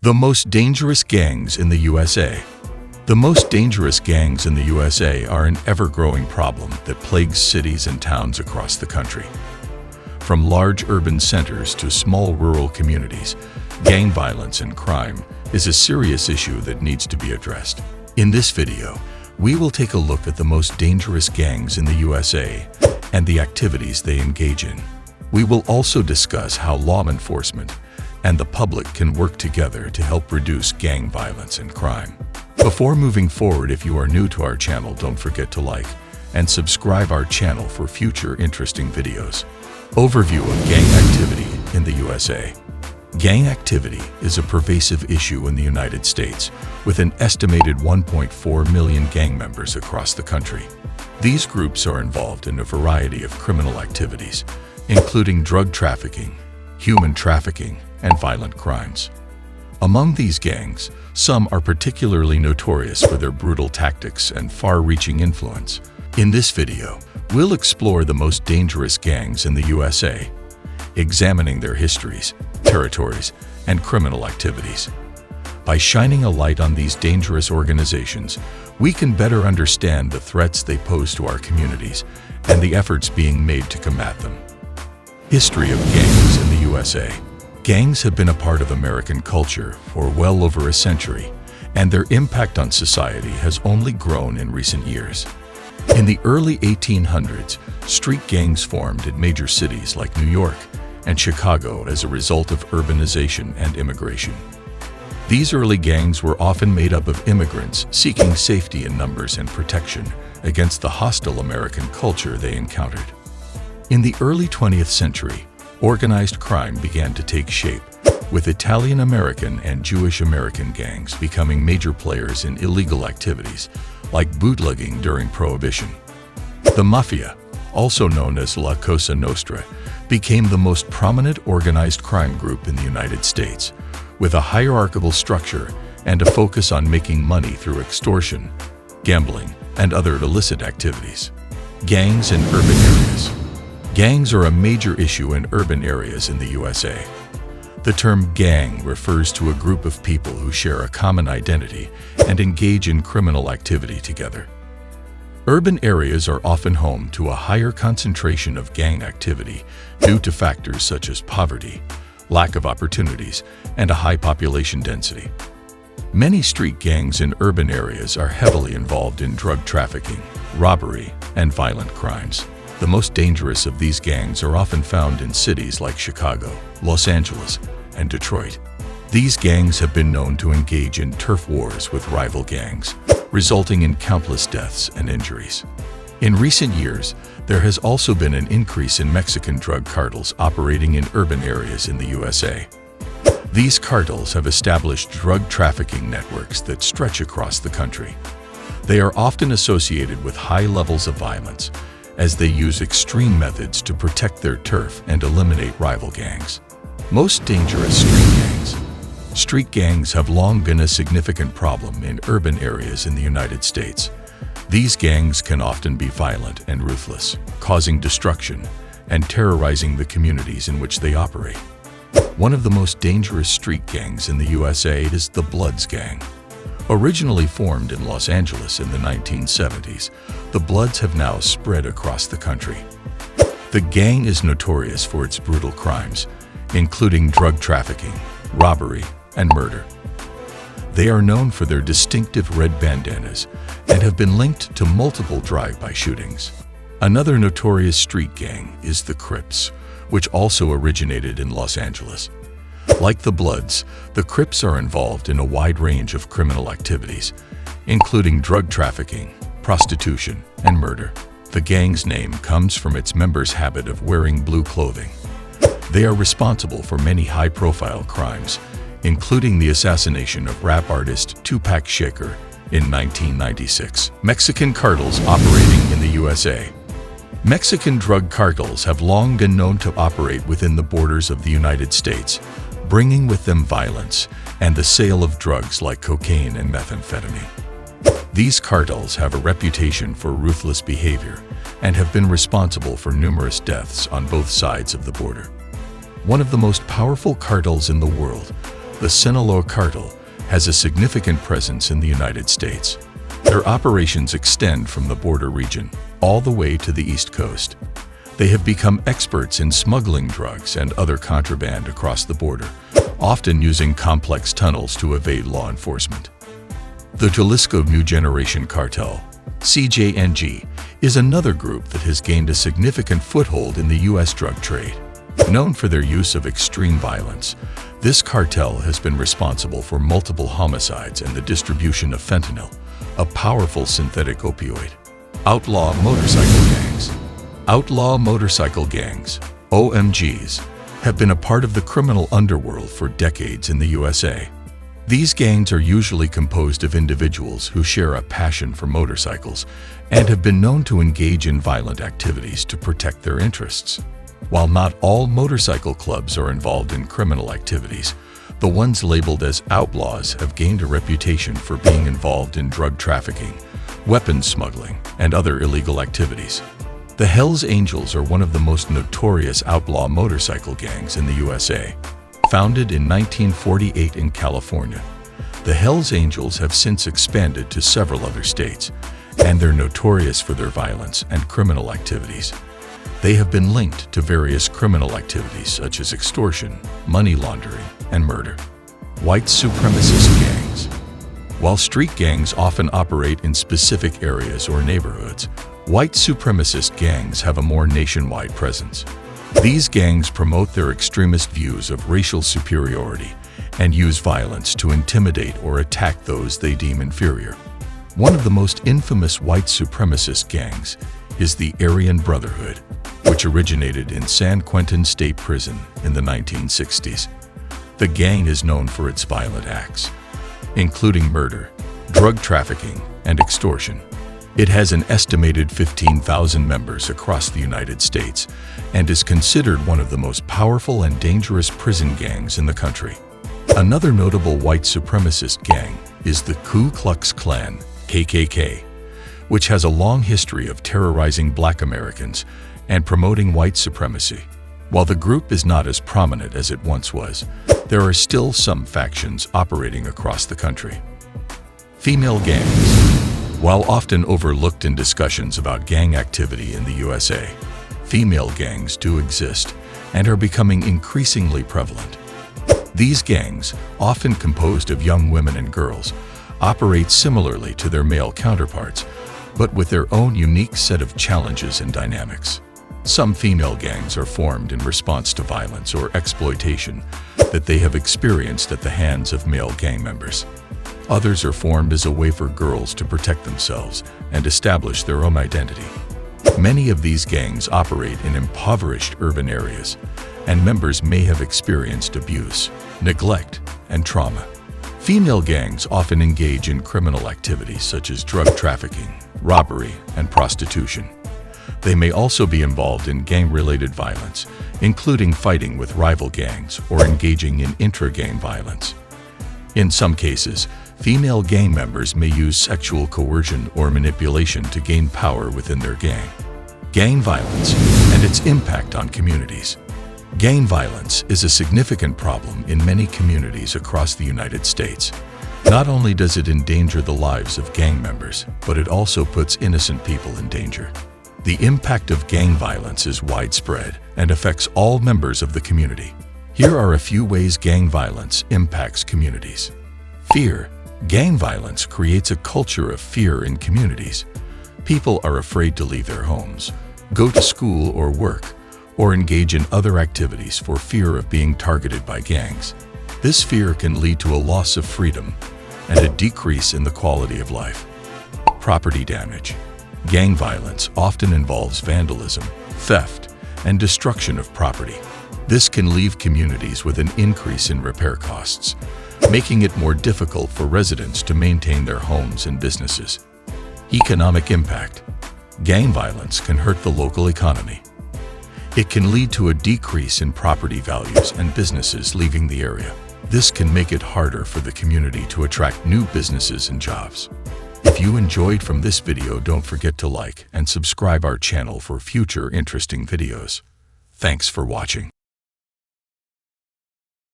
The most dangerous gangs in the USA. The most dangerous gangs in the USA are an ever-growing problem that plagues cities and towns across the country. From large urban centers to small rural communities, gang violence and crime is a serious issue that needs to be addressed. In this video, we will take a look at the most dangerous gangs in the USA and the activities they engage in. We will also discuss how law enforcement and the public can work together to help reduce gang violence and crime. Before moving forward, if you are new to our channel, don't forget to like and subscribe our channel for future interesting videos. Overview of gang activity in the USA. Gang activity is a pervasive issue in the United States, with an estimated 1.4 million gang members across the country. These groups are involved in a variety of criminal activities, including drug trafficking, human trafficking, and violent crimes. Among these gangs, some are particularly notorious for their brutal tactics and far-reaching influence. In this video, we'll explore the most dangerous gangs in the USA, examining their histories, territories, and criminal activities. By shining a light on these dangerous organizations, we can better understand the threats they pose to our communities and the efforts being made to combat them. History of gangs in the USA. Gangs have been a part of American culture for well over a century, and their impact on society has only grown in recent years. In the early 1800s, street gangs formed in major cities like New York and Chicago as a result of urbanization and immigration. These early gangs were often made up of immigrants seeking safety in numbers and protection against the hostile American culture they encountered. In the early 20th century, organized crime began to take shape, with Italian-American and Jewish-American gangs becoming major players in illegal activities, like bootlegging during Prohibition. The Mafia, also known as La Cosa Nostra, became the most prominent organized crime group in the United States, with a hierarchical structure and a focus on making money through extortion, gambling, and other illicit activities. Gangs in urban areas. Gangs are a major issue in urban areas in the USA. The term gang refers to a group of people who share a common identity and engage in criminal activity together. Urban areas are often home to a higher concentration of gang activity due to factors such as poverty, lack of opportunities, and a high population density. Many street gangs in urban areas are heavily involved in drug trafficking, robbery, and violent crimes. The most dangerous of these gangs are often found in cities like Chicago, Los Angeles, and Detroit. These gangs have been known to engage in turf wars with rival gangs, resulting in countless deaths and injuries. In recent years, there has also been an increase in Mexican drug cartels operating in urban areas in the USA. These cartels have established drug trafficking networks that stretch across the country. They are often associated with high levels of violence, as they use extreme methods to protect their turf and eliminate rival gangs. Most dangerous street gangs. Street gangs have long been a significant problem in urban areas in the United States. These gangs can often be violent and ruthless, causing destruction and terrorizing the communities in which they operate. One of the most dangerous street gangs in the USA is the Bloods gang. Originally formed in Los Angeles in the 1970s, the Bloods have now spread across the country. The gang is notorious for its brutal crimes, including drug trafficking, robbery, and murder. They are known for their distinctive red bandanas and have been linked to multiple drive-by shootings. Another notorious street gang is the Crips, which also originated in Los Angeles. Like the Bloods, the Crips are involved in a wide range of criminal activities, including drug trafficking, prostitution, and murder. The gang's name comes from its members' habit of wearing blue clothing. They are responsible for many high-profile crimes, including the assassination of rap artist Tupac Shakur in 1996. Mexican cartels operating in the USA. Mexican drug cartels have long been known to operate within the borders of the United States, bringing with them violence and the sale of drugs like cocaine and methamphetamine. These cartels have a reputation for ruthless behavior and have been responsible for numerous deaths on both sides of the border. One of the most powerful cartels in the world, The Sinaloa cartel has a significant presence in the United States. Their operations extend from the border region all the way to the East Coast. They have become experts in smuggling drugs and other contraband across the border, often using complex tunnels to evade law enforcement. The Jalisco New Generation Cartel, CJNG, is another group that has gained a significant foothold in the U.S. drug trade. Known for their use of extreme violence, this cartel has been responsible for multiple homicides and the distribution of fentanyl, a powerful synthetic opioid. Outlaw motorcycle gangs. Outlaw motorcycle gangs, OMGs, have been a part of the criminal underworld for decades in the USA. These gangs are usually composed of individuals who share a passion for motorcycles and have been known to engage in violent activities to protect their interests. While not all motorcycle clubs are involved in criminal activities, the ones labeled as outlaws have gained a reputation for being involved in drug trafficking, weapons smuggling, and other illegal activities. The Hells Angels are one of the most notorious outlaw motorcycle gangs in the USA. Founded in 1948 in California, the Hells Angels have since expanded to several other states, and they're notorious for their violence and criminal activities. They have been linked to various criminal activities such as extortion, money laundering, and murder. White supremacist gangs. While street gangs often operate in specific areas or neighborhoods, white supremacist gangs have a more nationwide presence. These gangs promote their extremist views of racial superiority and use violence to intimidate or attack those they deem inferior. One of the most infamous white supremacist gangs is the Aryan Brotherhood, which originated in San Quentin State Prison in the 1960s. The gang is known for its violent acts, including murder, drug trafficking, and extortion. It has an estimated 15,000 members across the United States and is considered one of the most powerful and dangerous prison gangs in the country. Another notable white supremacist gang is the Ku Klux Klan, KKK, which has a long history of terrorizing Black Americans and promoting white supremacy. While the group is not as prominent as it once was, there are still some factions operating across the country. Female gangs. While often overlooked in discussions about gang activity in the USA, female gangs do exist and are becoming increasingly prevalent. These gangs, often composed of young women and girls, operate similarly to their male counterparts, but with their own unique set of challenges and dynamics. Some female gangs are formed in response to violence or exploitation that they have experienced at the hands of male gang members. Others are formed as a way for girls to protect themselves and establish their own identity. Many of these gangs operate in impoverished urban areas, and members may have experienced abuse, neglect, and trauma. Female gangs often engage in criminal activities such as drug trafficking, robbery, and prostitution. They may also be involved in gang-related violence, including fighting with rival gangs or engaging in intra-gang violence. In some cases, female gang members may use sexual coercion or manipulation to gain power within their gang. Gang violence and its impact on communities. Gang violence is a significant problem in many communities across the United States. Not only does it endanger the lives of gang members, but it also puts innocent people in danger. The impact of gang violence is widespread and affects all members of the community. Here are a few ways gang violence impacts communities. Fear. Gang violence creates a culture of fear in communities. People are afraid to leave their homes, go to school or work, or engage in other activities for fear of being targeted by gangs. This fear can lead to a loss of freedom and a decrease in the quality of life. Property damage. Gang violence often involves vandalism, theft, and destruction of property. This can leave communities with an increase in repair costs, making it more difficult for residents to maintain their homes and businesses. Economic impact. Gang violence can hurt the local economy. It can lead to a decrease in property values and businesses leaving the area. This can make it harder for the community to attract new businesses and jobs. If you enjoyed from this video, don't forget to like and subscribe our channel for future interesting videos. Thanks for watching.